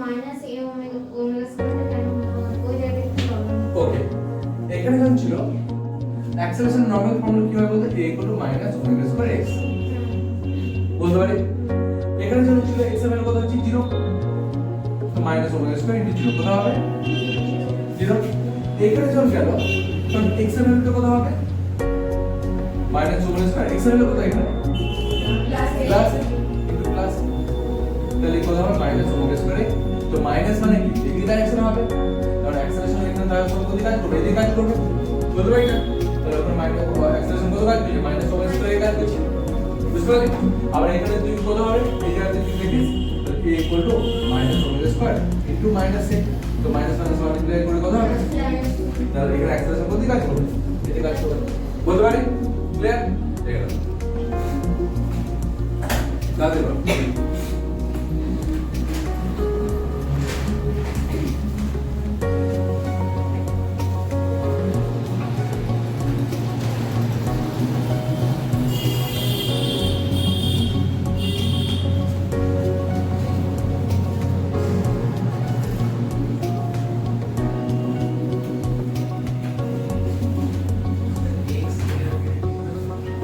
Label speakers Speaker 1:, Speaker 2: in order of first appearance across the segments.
Speaker 1: Minus এ omega omega স্কয়ারটা কেন ওই জায়গায় কি প্রবলেম?
Speaker 2: ওকে, এখানে যখন ছিল অ্যাক্সেলারেশন নরমাল ফর্মুলা কি হয় বলতে a minus omega square x বলতে পারি। এখানে যখন ছিল x এর ভ্যালু কত হচ্ছে 0, তো মাইনাস ওমেগা স্কয়ার ইনটু 0 কত হবে 0। এখানে যখন গেল তখন x এর ভ্যালু কত হবে মাইনাস ওমেগা স্কয়ার, x এর ভ্যালু কত এখানে প্লাস ইনটু প্লাস, তাহলে কত হবে মাইনাস ওমেগা স্কয়ার। তো মাইনাস মানে কি এদিকে ডাইরেকশন হবে, কারণ অ্যাক্সেলারেশন এখানে তার সঙ্গে কত কাজ করবে এদিকে কাজ করবে বলতে পারি না। তাহলে ওখানে মাইনাস অ্যাক্সেলারেশন কত কাজ করছে মাইনাস ওমেগা স্কয়ার কাজ করছে বুঝতে পারলি। আবার এখানে তুই কত হবে এই জায়গাতে তুই দেখিস a equal to minus omega square into minus a, তো মাইনাস মাইনাস মাল্টিপ্লাই করে কত হবে, তাহলে এখানে অ্যাক্সেলারেশন কত কাজ করবে এদিকে কাজ করবে বলতে পারি। ক্লিয়ার হয়ে গেল দাদা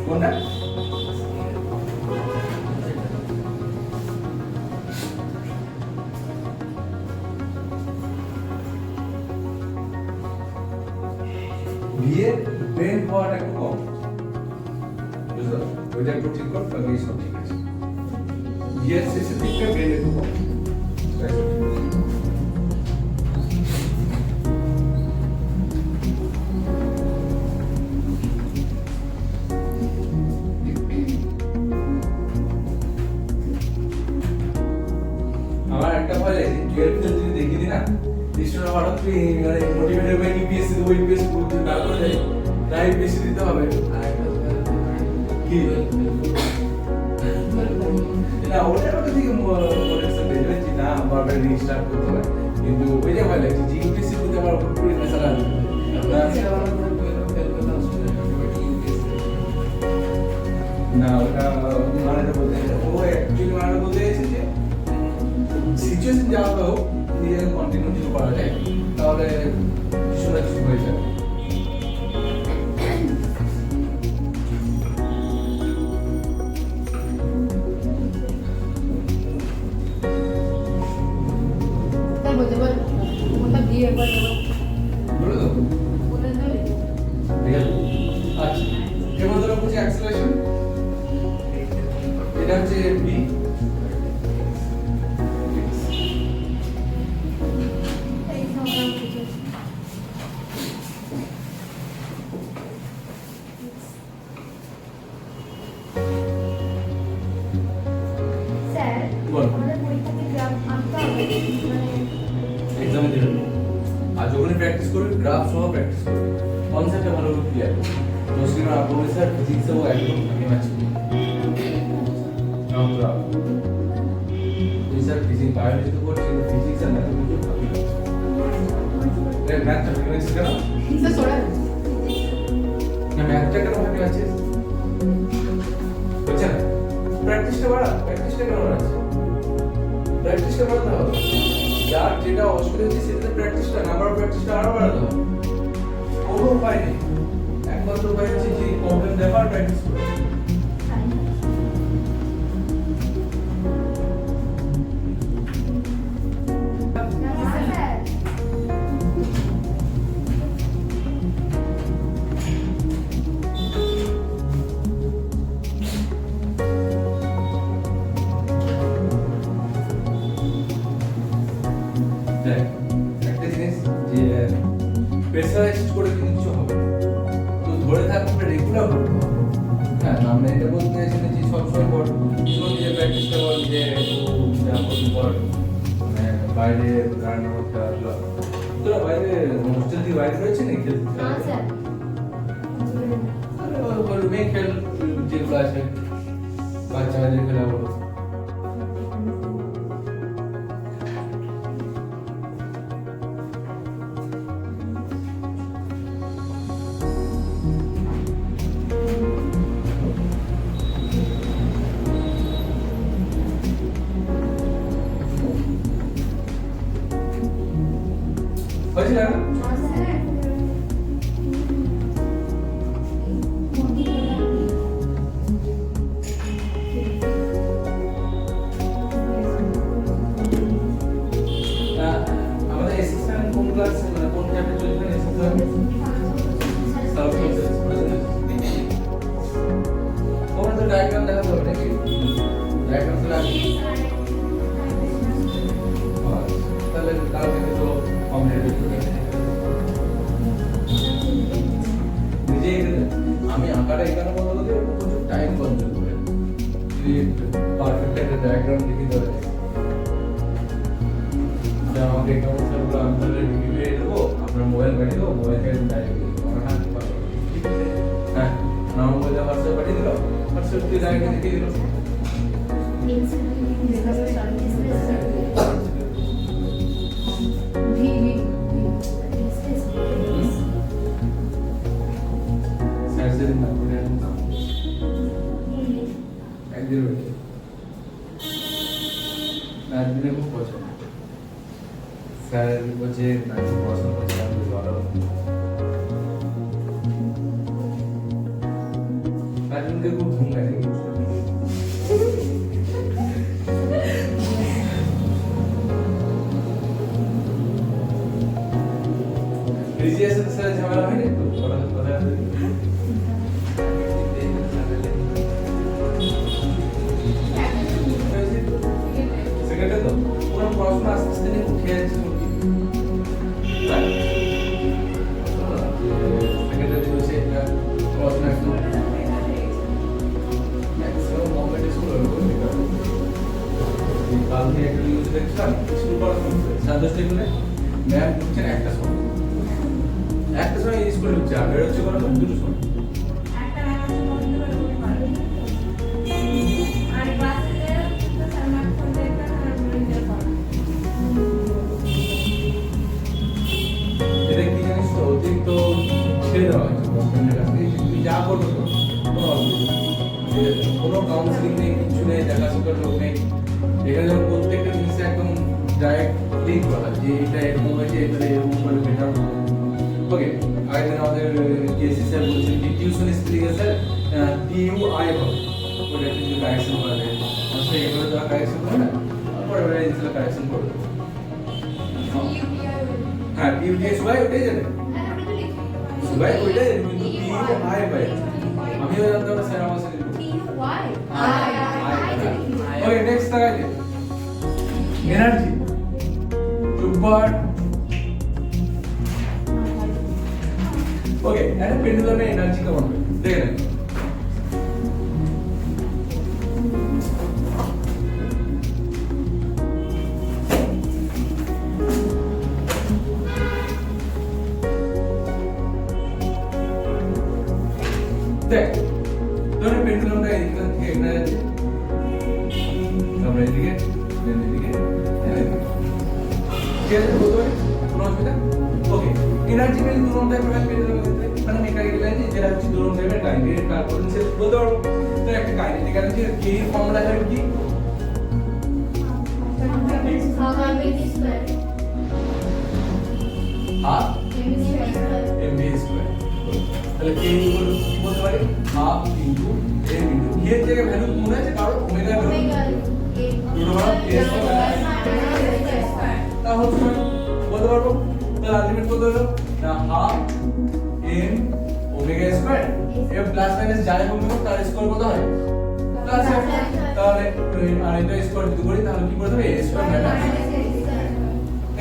Speaker 2: কোনটা বিয়ের ব্রেন পাওয়ারটা একটু কম বুঝলো, ওইটা একটু ঠিক কর তাহলে সব ঠিক আছে। বিয়ের শেষের দিকটা ব্রেন একটু কম আমার একটা ভয় লাগে 12 তে যদি দেখি দি না কৃষ্ণ হঠাৎ করে মানে মোটিভেটেড হয়ে ইউপিএসসি দেবো ইউপিএসসি করতে না করে যাই তাই বেশি দিতে হবে কি না ওটার মধ্যে থেকে মোটিভেশন পেয়ে যাচ্ছি না বারবার রিস্টার্ট করতে হবে, কিন্তু ওই যে ভয় লাগছে যে ইউপিএসসি করতে আমার পুরো নেশা লাগবে না ওটা মানে বলতে ও অ্যাকচুয়ালি মানে বলতে চাইছে যে সিচুয়েশন যা হোক দিয়ে কন্টিনিউ যদি করা যায় তাহলে কিছু না কিছু হয়ে যাবে।
Speaker 1: তাই বলতে বল ওটা দিয়ে একবার
Speaker 2: বলে দাও
Speaker 1: বলে দেবে।
Speaker 2: ঠিক আছে আচ্ছা এবার ধরো হচ্ছে অ্যাক্সেলারেশন, এটা হচ্ছে v
Speaker 1: এই প্রোগ্রাম কিছু স্যার
Speaker 2: বল।
Speaker 1: আমাদের পরীক্ষাতে গ্রাফ আঁকতে হবে মানে
Speaker 2: এক্সামে দিলে আর যখনই প্র্যাকটিস করবি গ্রাফ সহ প্র্যাকটিস করবি, কনসেপ্টটা ভালো করে ক্লিয়ার করবি। মুসলিম আবু স্যার ফিজিক্সে ও একদম ফাঁকি মারছে নাও গ্রাফ তুই স্যার ফিজিক্স বায়োলজি তো করছিস কিন্তু ফিজিক্স আর ম্যাথে প্রচুর ফাঁকি মারছে। ম্যাথটা ফাঁকি মারছিস কেন
Speaker 1: স্যার সরা
Speaker 2: না ম্যাথটা কেন ফাঁকি মারছিস বুঝছে না, প্র্যাকটিসটা বাড়া, প্র্যাকটিসটা কেন বাড়াচ্ছিস, প্র্যাকটিসটা বাড়াতে হবে, যার যেটা অসুবিধা হচ্ছে সেটাতে প্র্যাকটিসটা নাম্বার অফ প্র্যাকটিসটা আরো বাড়াতে হবে। কোনো উপায় নেই, একমাত্র উপায় হচ্ছে যে প্রবলেম দেওয়ার প্র্যাকটিস করা। দেখ একটা জিনিস যে প্রেসারাইজড করে কিছু হবে না। তো ধরে থাকবে রেগুলার করতে হবে। হ্যাঁ আমরা এটা বলতে চাইছি না যে সবসময় পর কিছু নিজে প্র্যাকটিসটা কর যে যা করতে পর মানে বাইরে রান্না করতে আসলো তোরা বাইরে হোস্টেল থেকে বাইরে রয়েছে নাকি খেলতে
Speaker 1: হ্যাঁ স্যার
Speaker 2: বলো মেয়ে খেল যেগুলো আছে বাচ্চাদের খেলা বলো হয়েছিল না আমাদের এসএসএন কোন ক্লাস মানে কোন চ্যাপ্টার চলছে এসএসএন তোমরা তো ডায়াগ্রাম দেখাতে হবে নাকি ডায়াগ্রাম তো লাগবে তাহলে কালকে তো কমপ্লিট হয়ে যাবে নিজে আমি আঁকাটা এখানে বলতে গেলে প্রচুর টাইম কনজিউম করে যদি পারফেক্ট একটা ডায়াগ্রাম লিখে দেওয়া যায় আমাকে কাউন্সিলরগুলো আমি তাহলে লিখে দেবো আপনার মোবাইল পাঠিয়ে দেবো মোবাইল থেকে ডাইরেক্ট লিখে দেবো আমার হাতে পাবো হ্যাঁ আমার মোবাইলে হোয়াটসঅ্যাপ পাঠিয়ে দিল হোয়াটসঅ্যাপ থেকে ডাইরেক্ট লিখে দিল স্যার না করে একদিন হয়েছে একদিনে খুব পছন্দ স্যার বলছে নাকি পছন্দ হচ্ছে আমি বলো একদিনকে খুব ঘুম লাগে রিজিয়াসের সাথে ঝামেলা হয়নি তো কথা কথা সেকেন্ডে তো পুরো পড়াশোনা আস্তে আস্তে নিয়ে উঠে যাচ্ছে সেকেন্ডে দিয়েছে এটা পড়াশোনা একটু ম্যাক্সিমাম মোমেন্ট স্কুল হলো কাল থেকে একটা নিউজ দেখছিলাম স্কুল পড়াশোনা সাড়ে 10টা করে ম্যাম ঢুকছেন একটা সময় স্কুলে ঢুকছে আর বেরোচ্ছে কোনো দুটো সময় এটা কি জানিস তো অতিরিক্ত ছেড়ে দেওয়া হয়েছে গভর্নমেন্টের কাছ থেকে তুমি যা করবে কোনো কাউন্সিলিং নেই কিছু নেই দেখাশোনার লোক নেই এখানে যেমন প্রত্যেকটা জিনিসে একদম ডাইরেক্ট লিঙ্ক করা যে এটা এরকম হয়েছে এটা এরকম করে বেটার ওকে আগের দিন আমাদের কেসি স্যার বলছেন কি টিউশন স্পেলিং এ স্যার টিইউআই হবে ওটা কিছু কারেকশন করা যায় আসলে এগুলো যা কারেকশন করে না তারপরে ওরা ইনস্টল কারেকশন করবে হ্যাঁ টিইউআই সবাই ওটাই জানে সবাই ওইটাই জানে কিন্তু টিইউআই পায় আমিও জানতাম না স্যার আমার সাথে টিইউআই ওকে নেক্সট তাকাইলে এনার্জি চুপবার ओके एंड पेंडुलम में एनर्जी का मामला देख रहे हैं देख दोनों पेंडुलम का एनर्जी আমরা এদিকে क्या बोलते हैं ক্রস বিটা ओके एनर्जी में दोनों टाइप का पेंडुलम মানে মেকানিক্যাল এনার্জি যেটা হচ্ছে দুরকম টাইপের কাইনেটিক আর পোটেনশিয়াল বলতে পারবো তো একটা কাইনেটিক এনার্জি কে এর ফর্মুলা হবে কি হাফ mv স্কয়ার তাহলে কে ইকুয়াল কি বলতে পারি হাফ ইনটু m ইনটু এর জায়গায় ভ্যালু মনে আছে কারণ ওমেগা দুটো বড় a স্কয়ার তাহলে বলতে পারবো তাহলে আলটিমেট কত হলো না হাফ m ওমেগা স্কয়ার এর প্লাস মাইনাস যাই বলবো তার স্কয়ার কত হয় প্লাস তাহলে আর এটা স্কয়ার যদি করি তাহলে কি করতে হবে a square minus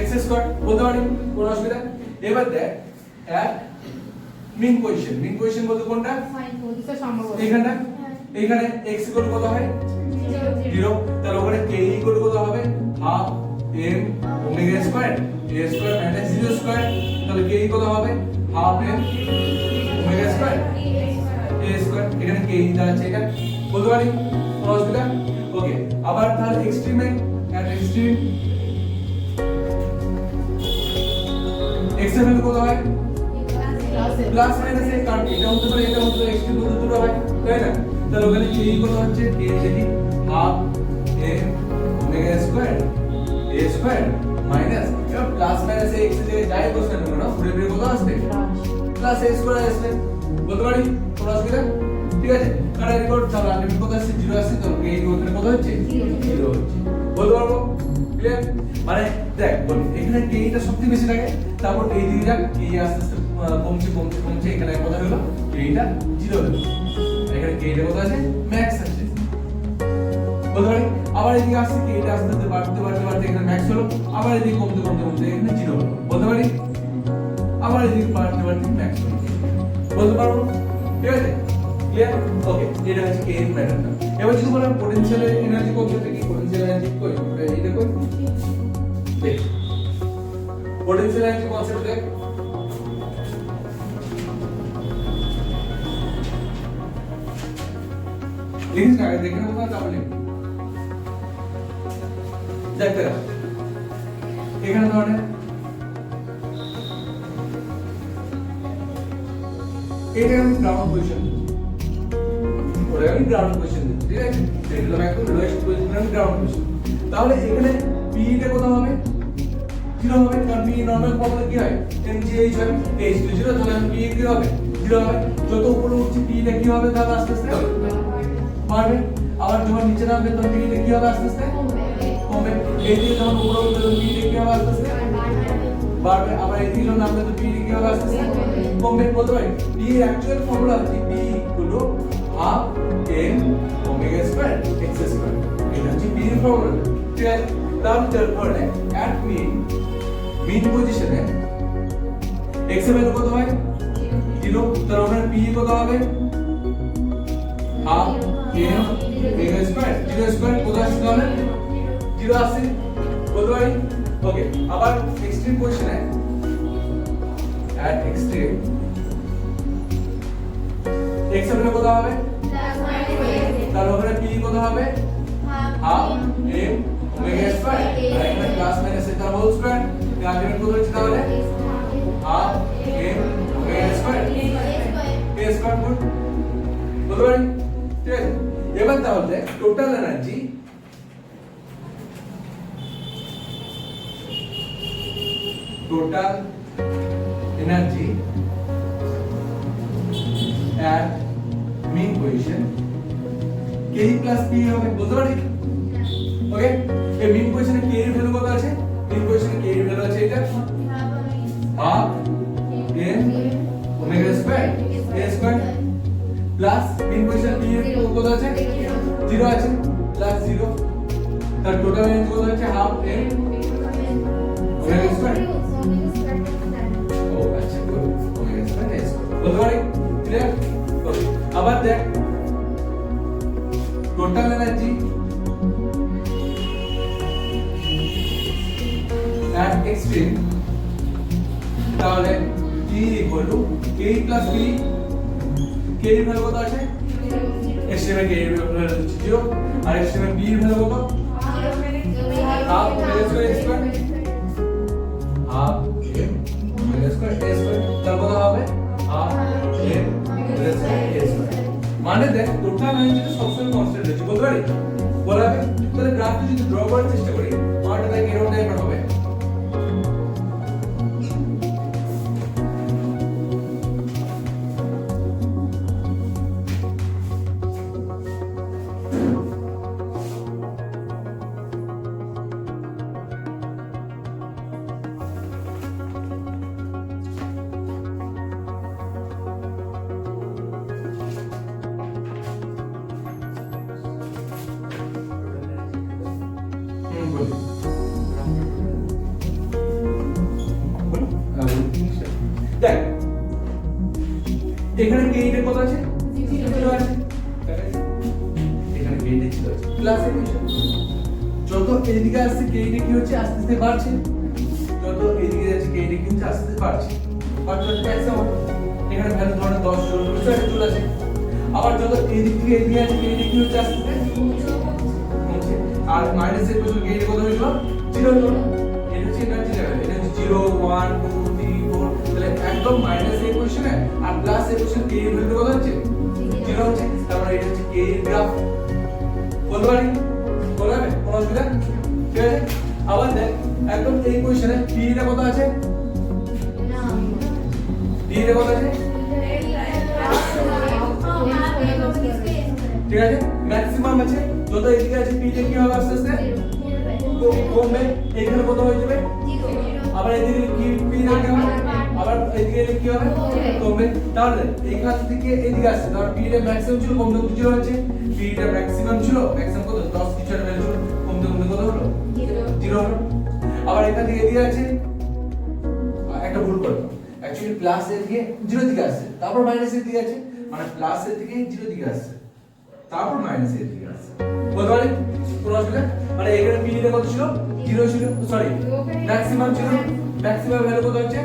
Speaker 2: x square বলতে পারি কোন অসুবিধা এবার দেখ এক মিন কোয়েশ্চেন বলতে কোনটা এইখানটা এইখানে x ইকুয়াল কত হয় 0 তাহলে ওখানে k ইকুয়াল কত হবে half m omega square a square minus 0 square তাহলে k কত হবে half m omega square a square এখানে k দাঁড়াচ্ছে এটা বলতে পারি কোনো অসুবিধা ওকে আবার তাহলে এক্সট্রিমে এট এক্সট্রিম x এর ভ্যালু কত হয় প্লাস মাইনাস এ কারণ এটা হতে পারে এটা হতে পারে এক্সট্রিম কত দূর হয় তাই না তাহলে ওখানে k কত হচ্ছে k যদি half m omega square a square minus এবার প্লাস মাইনাস x এর জায়গায় যাই বসে নেব না পুরো পুরো কত আসবে প্লাস a স্কয়ার আসবে বলতে পারি কোনো অসুবিধা ঠিক আছে কারণ রেকর্ড তাহলে আলটিমেট কত আসছে 0 আসছে তো এই ওখানে কত হচ্ছে 0 হচ্ছে বলতে পারবো ক্লিয়ার মানে দেখ বলি এখানে k টা সবচেয়ে বেশি থাকে তারপর এই দিকে যাক k আস্তে আস্তে কমছে এখানে কত হলো k টা 0 হলো এখানে k টা কত আছে ম্যাক্স আছে বলতে পারি আবার এদিকে আসছে k টা আস্তে আস্তে বাড়তে এখানে ম্যাক্স হলো আবার এদিকে কমতে এখানে 0 হলো বলতে পারি আবার এদিকে বাড়তে ম্যাক্স হলো বলতে পারবো ঠিক আছে ক্লিয়ার ওকে এটা হচ্ছে k এর প্যাটার্নটা এবার যদি বলা পোটেনশিয়াল এনার্জি কনসেপ্ট কি পোটেনশিয়াল এনার্জি কই এটা কই দেখ পোটেনশিয়াল এনার্জি কনসেপ্ট দেখ লিখিস না দেখে নেবো না তাহলে দেখতে রাখ এখানে ধরে এটা আমি গ্রাউন্ড পজিশন ওরে আমি গ্রাউন্ড পজিশন ঠিক আছে দেখলাম একদম লোয়েস্ট পজিশন আমি গ্রাউন্ড পজিশন তাহলে এখানে p টা কত হবে 0 হবে কারণ p নরমাল ফর্মুলা কি হয় mgh হয় h to 0 তাহলে p কি হবে 0 হবে যত উপরে উঠছে p টা কি হবে তাহলে আস্তে আস্তে বাড়বে আবার যখন নিচে নামবে তখন p টা কি হবে আস্তে আস্তে কমবে এই দিকে যখন উপরে উঠবে তখন p টা কি হবে আস্তে আস্তে বাড়বে আবার এই দিকে যখন নামবে তো p টা কি হবে আস্তে আস্তে কমবে বলতে পারি p এর অ্যাকচুয়াল ফর্মুলা হচ্ছে p হলো half m omega square x square এটা হচ্ছে p এর ফর্মুলা ঠিক আছে তারপরে at mean পজিশনে x এর ভ্যালু কত হয় 0 তার মানে p কত হবে half m omega square 0 square কত আসছে তাহলে 0 আসছে বলতে পারি ওকে আবার এক্সট্রিম পজিশনে at extreme x এর ভ্যালু কত হবে তার উপরে p কত হবে half m omega square আর এখানে প্লাস মাইনাস এর হোল স্কয়ার এর আলটিমেট কত হচ্ছে তাহলে half m omega square a square good বলতে পারি ঠিক আছে এবার তাহলে total energy at mean position k plus p হবে বলতে পারি ওকে এই মিন পজিশনে k এর ভ্যালু কত আছে মিন পজিশনে k এর ভ্যালু আছে এটা half m omega square a square plus mean position p এর কত আছে 0 আছে প্লাস 0 তার টোটাল এনার্জি কত আছে half m omega square ও আচ্ছা good omega square a square বলতে পারি ক্লিয়ার ওকে আবার দেখ টোটাল এনার্জি at extreme তাহলে T equal to K plus B K এর ভ্যালু কত আছে extreme K এর ভ্যালু হচ্ছে 0 আর extreme B এর ভ্যালু কত half omega square square half m omega square a square তার কত হবে half m omega square a square মানে দেখ টোটাল এনার্জি সবসময় কনস্ট্যান্ট আছে বলতে পারি বলা হবে তাহলে গ্রাফটি যদি ড্র করার চেষ্টা করি মানটা দেখ এরকম টাইপের হবে দেখ এখানে k এর কত আছে 0 আছে এখানে k এর 0 আছে প্লাস ইকুয়েশন যত এদিকে আসছে k এর কি হচ্ছে আস্তে আস্তে বাড়ছে যত এদিকে যাচ্ছে k এর কি হচ্ছে আস্তে আস্তে বাড়ছে অর্থাৎ ট্যাক্সে হবে এখানে ভ্যালু ধরে 10 চলে আসে আবার যত এদিক থেকে এদিকে আছে k এর কি হচ্ছে আস্তে আস্তে কমছে আর মাইনাস এর পজিশন k এর কত হলো 0 হলো এটা হচ্ছে এনার্জি লেভেল এটা হচ্ছে 0 1 2 3 4 তাহলে একদম মাইনাস এই পজিশনে আর প্লাস এই পজিশনে k এর ভ্যালু কত হচ্ছে 0 হচ্ছে তারপরে এটা হচ্ছে k এর গ্রাফ বলতে পারি বলা হবে কোনো অসুবিধা ঠিক আছে আবার দেখ একদম এই পজিশনে পি এর কত আছে? পি এর কত আছে? ঠিক আছে, ম্যাক্সিমাম আছে, যত এদিকে আছে পি টা কি হবে আস্তে আস্তে কমবে, এখানে কত হয়ে যাবে? আবার এদিকে কি পি টা কি হবে? আবার এদিকে কি হবে? কমবে। তাহলে এইখান থেকে এদিকে আসছে, তাহলে পি এর ম্যাক্সিমাম ছিল, কমতে কমতে 0 হচ্ছে। পি এর ম্যাক্সিমাম ছিল, ম্যাক্সিমাম কত? 10 কিছু একটা ভ্যালু ছিল, কমতে কমতে কত হলো? 0 হলো। আবার এখান থেকে এদিকে আছে, একটা ভুল করলাম, অ্যাকচুয়ালি প্লাস এর দিকে 0 দিকে আসছে, তারপর মাইনাস এর দিকে আছে, মানে প্লাস এর দিকে 0 দিকে আসছে, তারপর মাইনাস এর দিকে আসছে। বুঝতে পারলে? কোন অসুবিধা? মানে এখানে পি এর কত ছিল? 0 ছিল, সরি ম্যাক্সিমাম ছিল, ম্যাক্সিমাম ভ্যালু কত হচ্ছে?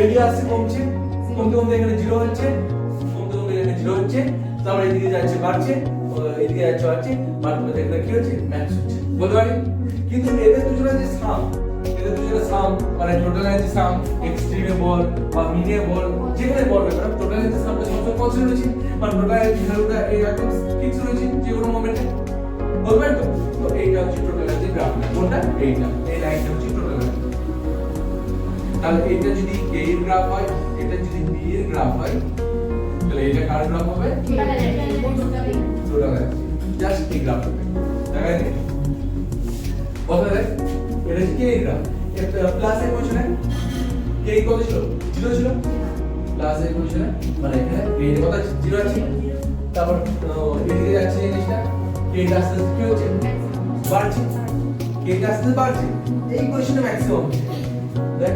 Speaker 2: এদিকে আসছে, কমছে, কমতে কমতে এখানে 0 হচ্ছে, কমতে কমতে এখানে 0 হচ্ছে, তারপর এদিকে যাচ্ছে বাড়ছে, এদিকে যাচ্ছে বাড়ছে, বাড়তে বাড়তে এখানে কি হচ্ছে? ম্যাক্স হচ্ছে। বুঝতে পারলে? কিন্তু এদের দুজনের যে সাম, এদের দুজনের সাম মানে টোটাল এনার্জি সাম, এক্সট্রিমে বল বা মিনে বল, যেখানে বল ব্যাপার, টোটাল এনার্জি সামটা সবসময় কনস্ট্যান্ট রয়েছে, মানে টোটাল এনার্জি ভ্যালুটা এই একদম ফিক্স রয়েছে যে কোনো মোমেন্টে। বুঝবেন তো? তো এইটা হচ্ছে টোটাল এনার্জি গ্রাফ। কোনটা? এইটা, এই লাইনটা হচ্ছে টোটাল এনার্জি। তাহলে এটা যদি কে এর গ্রাফ হয়, এটা যদি বি এর গ্রাফ হয়, তাহলে এটা কার গ্রাফ হবে? Total energy. জাস্ট এই গ্রাফ হবে। দেখা গেছে? কথা দেখ, এটা কে এর গ্রাফ, এটা প্লাস এর পজিশনে কে কত ছিল? 0 ছিল, প্লাস এর পজিশনে মানে এখানে কে এর কত আছে? 0 আছে। তারপর এদিকে যাচ্ছে জিনিসটা, কে এর আস্তে আস্তে কি হচ্ছে? বাড়ছে, কে এর আস্তে আস্তে বাড়ছে, এই পজিশনে ম্যাক্সিমাম হচ্ছে। দেখ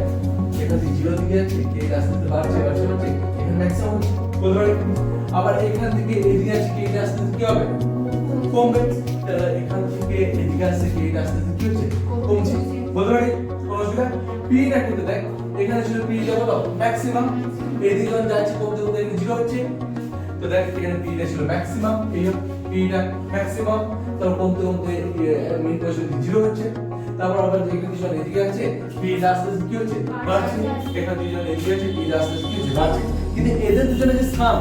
Speaker 2: এটা 0 দিকে যাচ্ছে, কে এর আস্তে আস্তে বাড়ছে বাড়ছে বাড়ছে, এখানে ম্যাক্সিমাম হচ্ছে। বলতে পারি? আবার এখান থেকে এদিকে আছে, কে এর আস্তে আস্তে কি হবে? কমবে। তাহলে এখান থেকে এদিকে আসছে, কে এর আস্তে আস্তে কি হচ্ছে? কমছে। বলতে পারি? কোন অসুবিধা? পি টা কিন্তু দেখ, এখানে ছিল পি টা কত? ম্যাক্সিমাম, এদিকে যখন যাচ্ছে কমতে কমতে এখানে 0 হচ্ছে, তো দেখ এখানে পি টা ছিল ম্যাক্সিমাম, এই পি টা ম্যাক্সিমাম, তারপর কমতে কমতে মিড পজিশন 0 হচ্ছে, তারপর আবার এখানে যখন এদিকে আছে পি টা আস্তে আস্তে কি হচ্ছে? বাড়ছে, এখানে যখন এদিকে আছে পি টা আস্তে আস্তে কি হচ্ছে? বাড়ছে। কিন্তু এদের দুজনের যে সাম,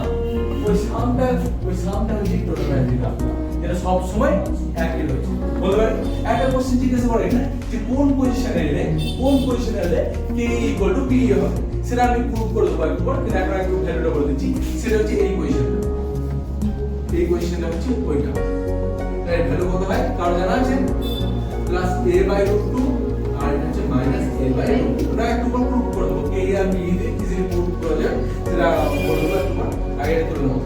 Speaker 2: ওই সামটা হচ্ছে টোটাল এনার্জি গ্রাফ, এটা সব সময় একই রয়েছে। বলতে পারি? একটা কোশ্চেন জিজ্ঞাসা করে এখানে যে কোন পজিশনে এলে কে ইকুয়াল টু পি হবে, সেটা আমি প্রুভ করে দেবো একটু পর, কিন্তু এখন একটু ভ্যালুটা বলে দিচ্ছি। সেটা হচ্ছে এই পজিশনটা, এই পজিশনটা হচ্ছে ওইটা। এর ভ্যালু কত হয় কারো জানা আছে? প্লাস a বাই √2 আর এটা হচ্ছে মাইনাস a বাই √2। ওটা একটু পর প্রুভ করে দেবো, কে আর বি দিয়ে ইজিলি প্রুভ করা যায়, সেটা বলে দেবো একটু পর, আগে এটা তুলে নেবো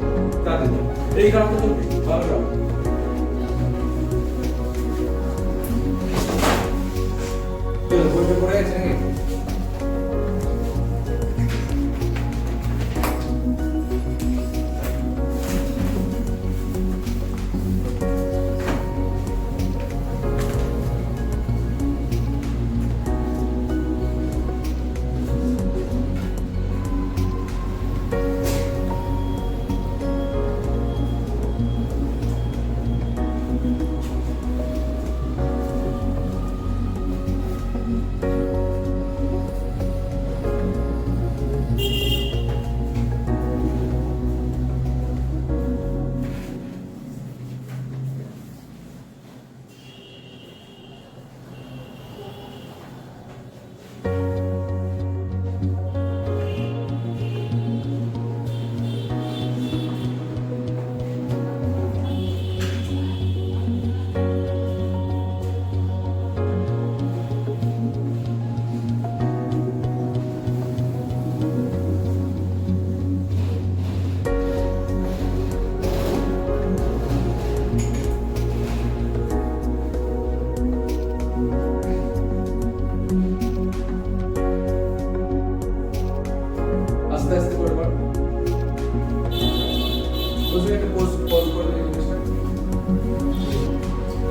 Speaker 2: তাদের জন্য। এই গ্রাফটা চলবে ভালো গ্রাফ। চলো বইটা পড়ে আছে নাকি?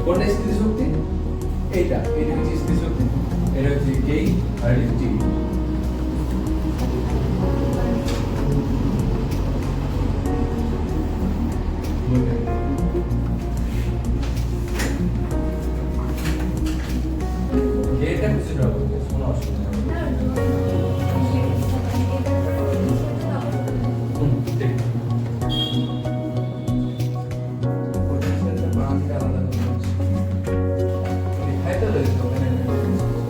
Speaker 2: কোনটা স্থিতিশক্তি? এইটা হচ্ছে স্থিতিশক্তি, এটা হচ্ছে এই আর এটা হচ্ছে এটা কিছু না, কোনো অসুবিধা নেই। ঠিক ওখানে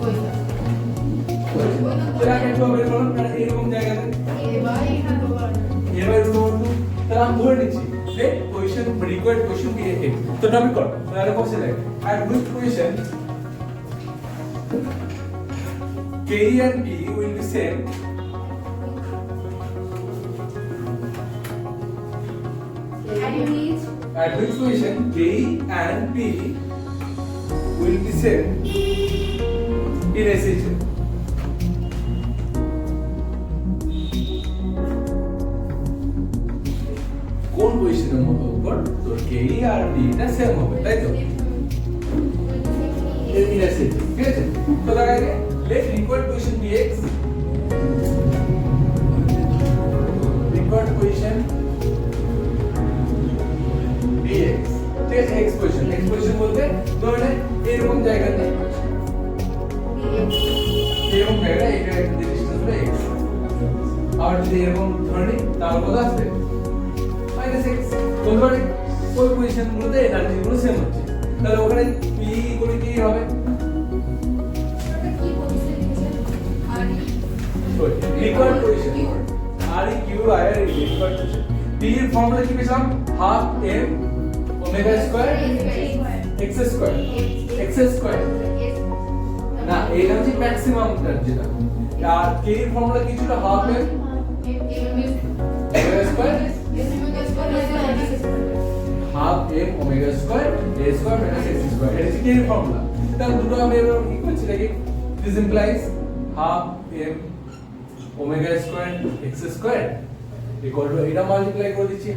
Speaker 1: ওইটা
Speaker 2: তাহলে আগে একটু বের করলাম কারণ এরকম জায়গাতে
Speaker 1: এবার এটা রোবার
Speaker 2: এবার রুট তাহলে আমি ধরে নিচ্ছি যে পজিশন রিকোয়ার্ড পজিশন কি এ তো টপিক কর তাহলে কোশ্চেন দেখ at which position K and P will be same at which position K and P will be same in SH কোন পজিশনের মতো উপর তো কে আর ডি টা সেম হবে তাই তো এর মিন আছে ঠিক আছে তো দেখা গেল let required position dx required position dx ঠিক আছে x পজিশন বলতে ধরে নে এরকম জায়গাতে এরকম জায়গা এটা একটা ডিসটেন্স হলো x আর যদি এরকম ধরে নি তাহলে কত আসবে -x বলতে পারি ওই পজিশন গুলোতে এনার্জি গুলো সেম হচ্ছে তাহলে ওখানে p করে কি হবে
Speaker 1: কি পজিশন দিচ্ছে আর
Speaker 2: required position r q i r required position p এর ফর্মুলা কি পেলাম half m omega square x square x square না এটা হচ্ছে ম্যাক্সিমাম যেটা আর k এর ফর্মুলা কি ছিল half m omega square half m omega square a square minus x square এটা হচ্ছে k এর ফর্মুলা তাহলে দুটো আমি এবার কি করছি দেখি this implies half m omega square x square equal to এটা মাল্টিপ্লাই করে দিচ্ছি